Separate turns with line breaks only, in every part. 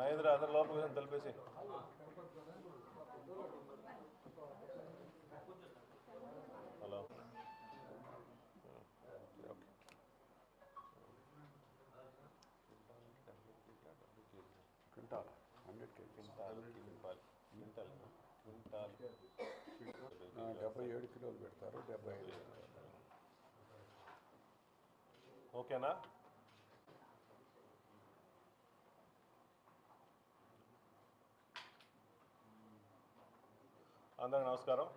నరేంద్ర అందరు లోపల తెలిపేసి hello quintal 100 quintal 77 కిలోలు పెడతారు 75 ఓకేనా అందరికి నమస్కారం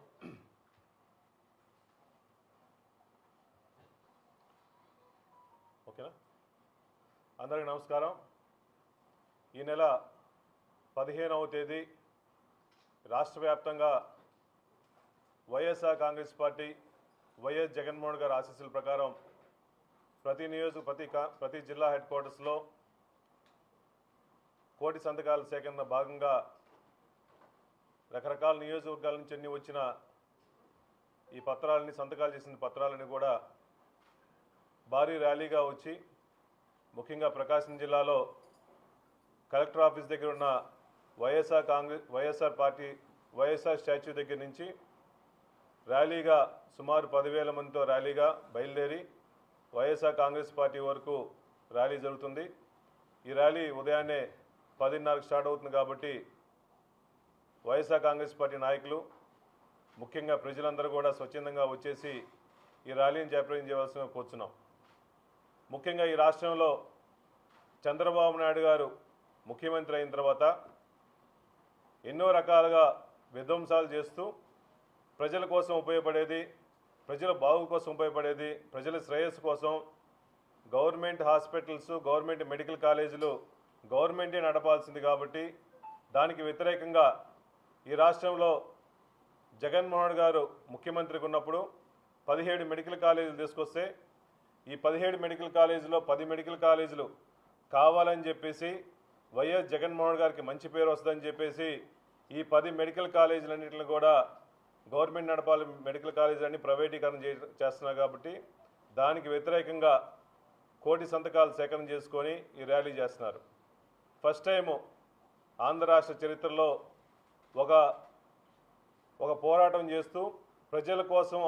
ఓకేనా అందరికి నమస్కారం ఈ నెల 15వ తేదీ రాష్ట్ర వ్యాప్తంగా వైఎస్ఆర్ కాంగ్రెస్ పార్టీ వైఎస్ జగన్మోహన్ గారి ఆశీస్సుల ప్రకారం ప్రతి జిల్లా హెడ్ క్వార్టర్స్లో కోటి సంతకాల సేకరణ భాగంగా రకరకాల నియోజకవర్గాల నుంచి అన్ని వచ్చిన ఈ పత్రాలని సంతకాలు చేసిన పత్రాలని కూడా భారీ ర్యాలీగా వచ్చి ముఖ్యంగా ప్రకాశం జిల్లాలో కలెక్టర్ ఆఫీస్ దగ్గర ఉన్న వైఎస్ఆర్ స్టాచ్యూ దగ్గర నుంచి ర్యాలీగా సుమారు 10,000 మందితో ర్యాలీగా బయలుదేరి వైఎస్ఆర్ కాంగ్రెస్ పార్టీ వరకు ర్యాలీ జరుగుతుంది. ఈ ర్యాలీ ఉదయాన్నే 10:30కి స్టార్ట్ అవుతుంది కాబట్టి వైఎస్ఆర్ కాంగ్రెస్ పార్టీ నాయకులు ముఖ్యంగా ప్రజలందరూ కూడా స్వచ్ఛందంగా వచ్చేసి ఈ ర్యాలీని జయప్రదం చేయవలసిందిగా కోరుచున్నాం. ముఖ్యంగా ఈ రాష్ట్రంలో చంద్రబాబు నాయుడు గారు ముఖ్యమంత్రి అయిన తర్వాత ఎన్నో రకాలుగా విధ్వంసాలు చేస్తూ ప్రజల కోసం ఉపయోగపడేది, ప్రజల బాగు కోసం ఉపయోగపడేది, ప్రజల శ్రేయస్సు కోసం గవర్నమెంట్ హాస్పిటల్స్, గవర్నమెంట్ మెడికల్ కాలేజీలు గవర్నమెంటే నడపాల్సింది కాబట్టి దానికి వ్యతిరేకంగా ఈ రాష్ట్రంలో జగన్మోహన్ గారు ముఖ్యమంత్రిగా ఉన్నప్పుడు 17 మెడికల్ కాలేజీలు తీసుకొస్తే ఈ 17 మెడికల్ కాలేజీలో 10 మెడికల్ కాలేజీలు కావాలని చెప్పేసి వైఎస్ జగన్మోహన్ గారికి మంచి పేరు వస్తుందని చెప్పేసి ఈ 10 మెడికల్ కాలేజీలన్నింటిని కూడా గవర్నమెంట్ నడపాలి, మెడికల్ కాలేజీలన్నీ ప్రైవేటీకరణ చేస్తున్నారు కాబట్టి దానికి వ్యతిరేకంగా కోటి సంతకాలు సేకరణ చేసుకొని ఈ ర్యాలీ చేస్తున్నారు. ఫస్ట్ టైము ఆంధ్ర రాష్ట్ర చరిత్రలో ఒక పోరాటం చేస్తూ ప్రజల కోసం